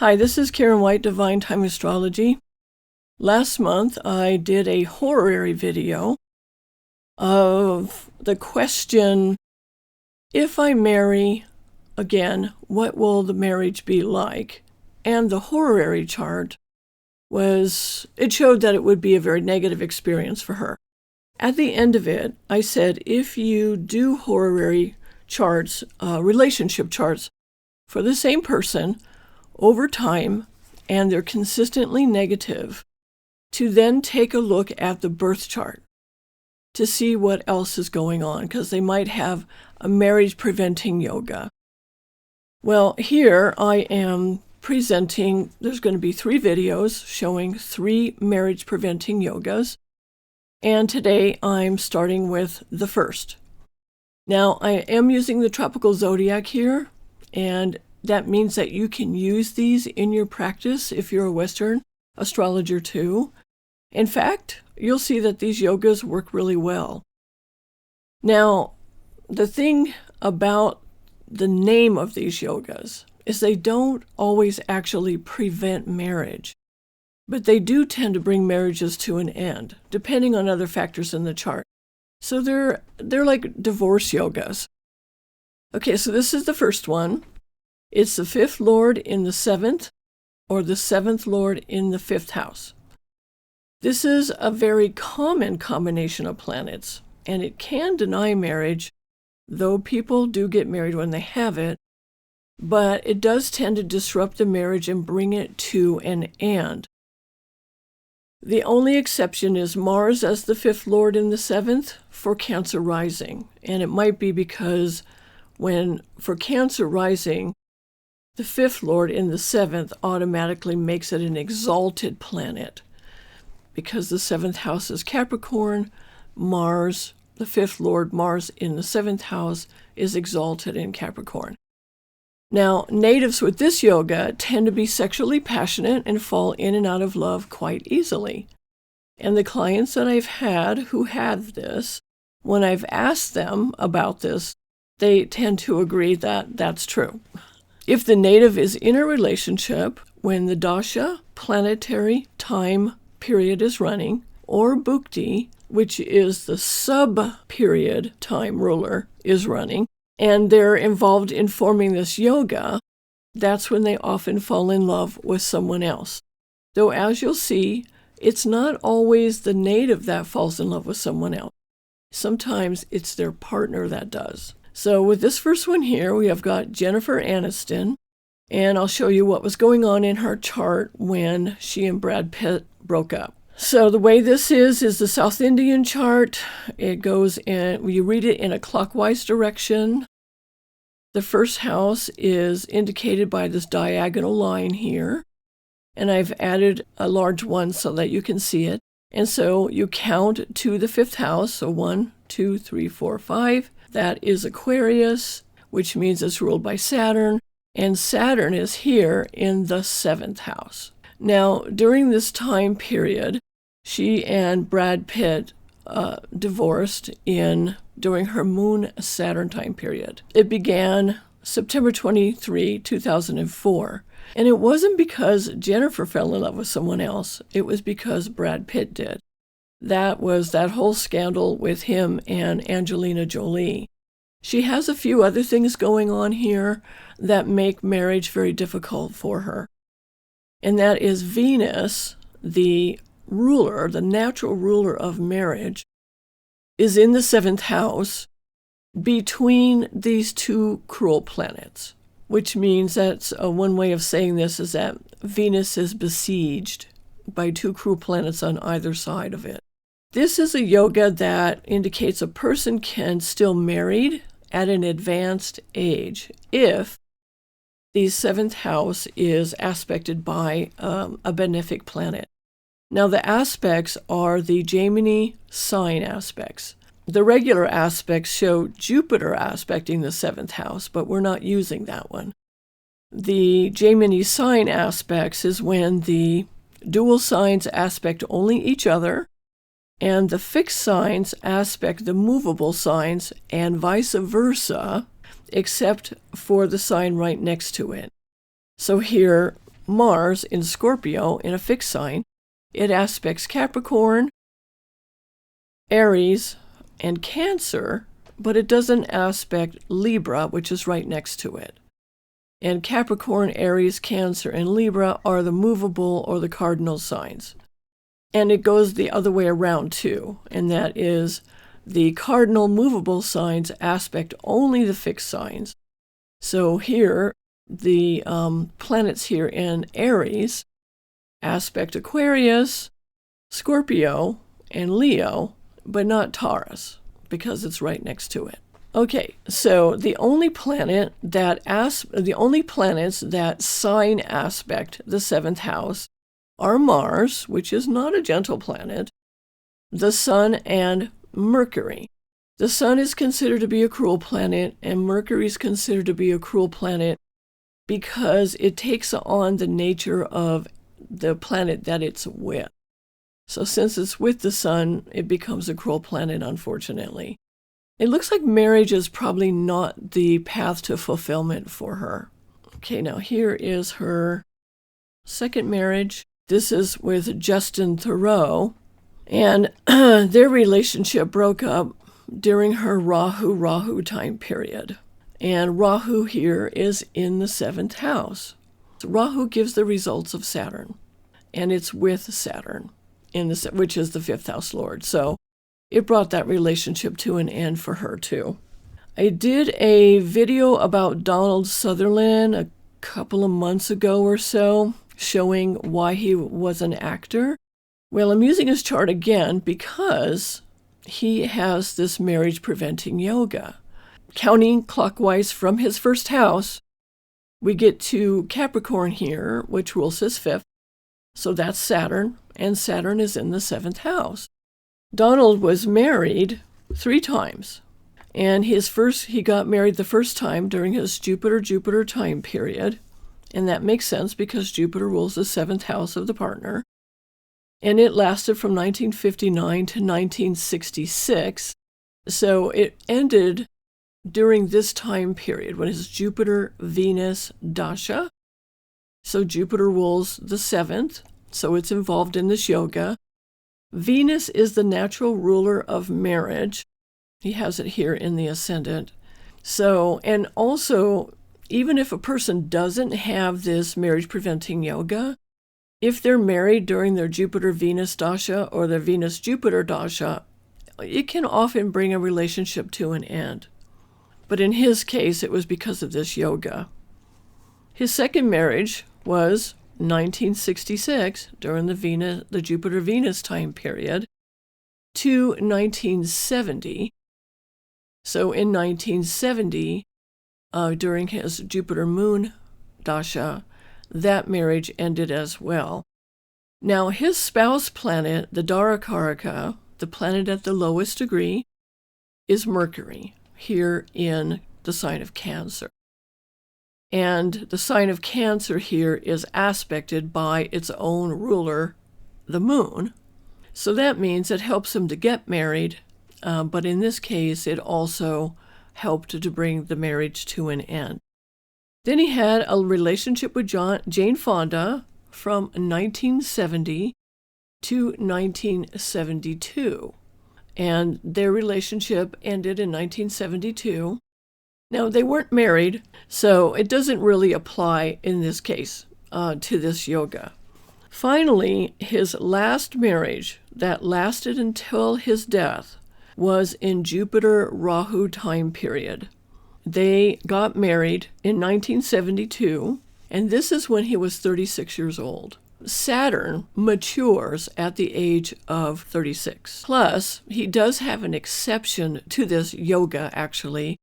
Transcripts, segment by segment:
Hi, this is Karen White, Divine Time Astrology. Last month, I did a horary video of the question, if I marry again, what will the marriage be like? And the horary chart it showed that it would be a very negative experience for her. At the end of it, I said, if you do horary charts, relationship charts for the same person, over time, and they're consistently negative, to then take a look at the birth chart to see what else is going on, because they might have a marriage-preventing yoga. Well, here I am presenting, there's going to be 3 videos showing 3 marriage-preventing yogas, and today I'm starting with the first. Now, I am using the Tropical Zodiac here, and that means that you can use these in your practice if you're a Western astrologer too. In fact, you'll see that these yogas work really well. Now, the thing about the name of these yogas is they don't always actually prevent marriage, but they do tend to bring marriages to an end, depending on other factors in the chart. So they're like divorce yogas. Okay, so this is the first one. It's the 5th Lord in the 7th, or the 7th Lord in the 5th house. This is a very common combination of planets, and it can deny marriage, though people do get married when they have it, but it does tend to disrupt the marriage and bring it to an end. The only exception is Mars as the 5th Lord in the 7th for Cancer rising, and it might be because for Cancer rising, the 5th Lord in the 7th automatically makes it an exalted planet. Because the 7th house is Capricorn, Mars, the 5th Lord, Mars in the 7th house, is exalted in Capricorn. Now, natives with this yoga tend to be sexually passionate and fall in and out of love quite easily. And the clients that I've had who have this, when I've asked them about this, they tend to agree that that's true. If the native is in a relationship when the dasa, planetary time period is running, or bhukti, which is the sub-period time ruler, is running, and they're involved in forming this yoga, that's when they often fall in love with someone else. Though, as you'll see, it's not always the native that falls in love with someone else. Sometimes it's their partner that does. So with this first one here, we have got Jennifer Aniston, and I'll show you what was going on in her chart when she and Brad Pitt broke up. So the way this is the South Indian chart. It goes in, you read it in a clockwise direction. The first house is indicated by this diagonal line here, and I've added a large one so that you can see it. And so you count to the 5th house, so 1, 2, 3, 4, 5. That is Aquarius, which means it's ruled by Saturn, and Saturn is here in the 7th house. Now, during this time period, she and Brad Pitt divorced during her Moon-Saturn time period. It began September 23, 2004, and it wasn't because Jennifer fell in love with someone else. It was because Brad Pitt did. That was that whole scandal with him and Angelina Jolie. She has a few other things going on here that make marriage very difficult for her. And that is Venus, the ruler, the natural ruler of marriage, is in the 7th house between these 2 cruel planets, which means that's one way of saying this is that Venus is besieged by 2 cruel planets on either side of it. This is a yoga that indicates a person can still married at an advanced age if the 7th house is aspected by a benefic planet. Now, the aspects are the Jaimini Sign Aspects. The regular aspects show Jupiter aspecting the 7th house, but we're not using that one. The Jaimini Sign Aspects is when the dual signs aspect only each other, and the fixed signs aspect the movable signs, and vice versa, except for the sign right next to it. So here, Mars in Scorpio in a fixed sign. It aspects Capricorn, Aries, and Cancer, but it doesn't aspect Libra, which is right next to it. And Capricorn, Aries, Cancer, and Libra are the movable or the cardinal signs. And it goes the other way around too, and that is the cardinal movable signs aspect only the fixed signs. So here, the planets here in Aries aspect Aquarius, Scorpio, and Leo, but not Taurus, because it's right next to it. Okay, so the only planets that sign aspect the 7th house are Mars, which is not a gentle planet, the Sun, and Mercury. The Sun is considered to be a cruel planet, and Mercury is considered to be a cruel planet because it takes on the nature of the planet that it's with. So since it's with the Sun, it becomes a cruel planet, unfortunately. It looks like marriage is probably not the path to fulfillment for her. Okay, now here is her second marriage. This is with Justin Theroux, and their relationship broke up during her Rahu time period. And Rahu here is in the 7th house. So Rahu gives the results of Saturn, and it's with Saturn, which is the 5th house lord. So it brought that relationship to an end for her too. I did a video about Donald Sutherland a couple of months ago or so, showing why he was an actor. Well, I'm using his chart again because he has this marriage-preventing yoga. Counting clockwise from his first house, we get to Capricorn here, which rules his 5th. So that's Saturn, and Saturn is in the 7th house. Donald was married 3 times, and he got married the first time during his Jupiter time period, and that makes sense because Jupiter rules the 7th house of the partner, and it lasted from 1959 to 1966, so it ended during this time period when his Jupiter-Venus dasha. So Jupiter rules the 7th, so it's involved in this yoga. Venus is the natural ruler of marriage. He has it here in the ascendant. So, and also, even if a person doesn't have this marriage-preventing yoga, if they're married during their Jupiter-Venus dasha or their Venus-Jupiter dasha, it can often bring a relationship to an end. But in his case, it was because of this yoga. His second marriage was 1966, during the Jupiter-Venus time period, to 1970. So in 1970, during his Jupiter-Moon dasha, that marriage ended as well. Now, his spouse planet, the Darakaraka, the planet at the lowest degree, is Mercury, here in the sign of Cancer. And the sign of Cancer here is aspected by its own ruler, the moon. So that means it helps him to get married, but in this case, it also helped to bring the marriage to an end. Then he had a relationship with Jane Fonda from 1970 to 1972. And their relationship ended in 1972. Now, they weren't married, so it doesn't really apply in this case to this yoga. Finally, his last marriage that lasted until his death was in Jupiter-Rahu time period. They got married in 1972, and this is when he was 36 years old. Saturn matures at the age of 36. Plus, he does have an exception to this yoga, actually,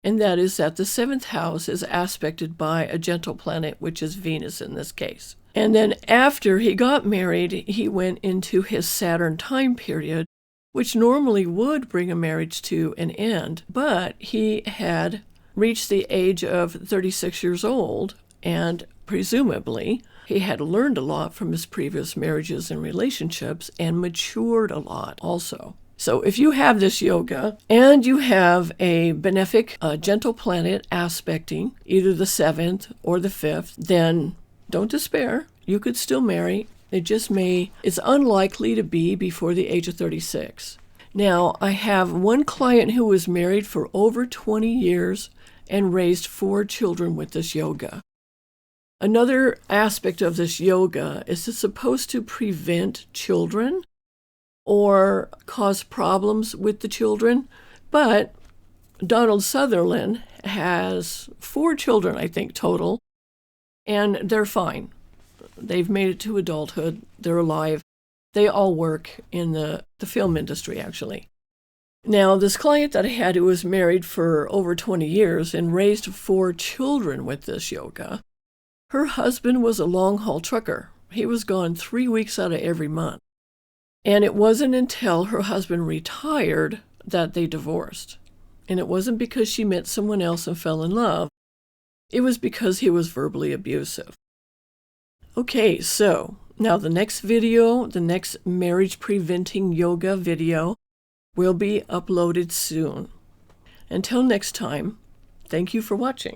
and that is that the 7th house is aspected by a gentle planet, which is Venus in this case. And then after he got married, he went into his Saturn time period, which normally would bring a marriage to an end, but he had reached the age of 36 years old, and presumably he had learned a lot from his previous marriages and relationships and matured a lot also. So if you have this yoga and you have a benefic, gentle planet aspecting either the 7th or the 5th, then don't despair. You could still marry. It's unlikely to be before the age of 36. Now, I have one client who was married for over 20 years and raised 4 children with this yoga. Another aspect of this yoga is it's supposed to prevent children or cause problems with the children, but Donald Sutherland has 4 children, I think, total, and they're fine. They've made it to adulthood. They're alive. They all work in the film industry, actually. Now, this client that I had who was married for over 20 years and raised 4 children with this yoga, her husband was a long-haul trucker. He was gone 3 weeks out of every month. And it wasn't until her husband retired that they divorced. And it wasn't because she met someone else and fell in love. It was because he was verbally abusive. Okay, so now the next video, the next marriage preventing yoga video, will be uploaded soon. Until next time, thank you for watching.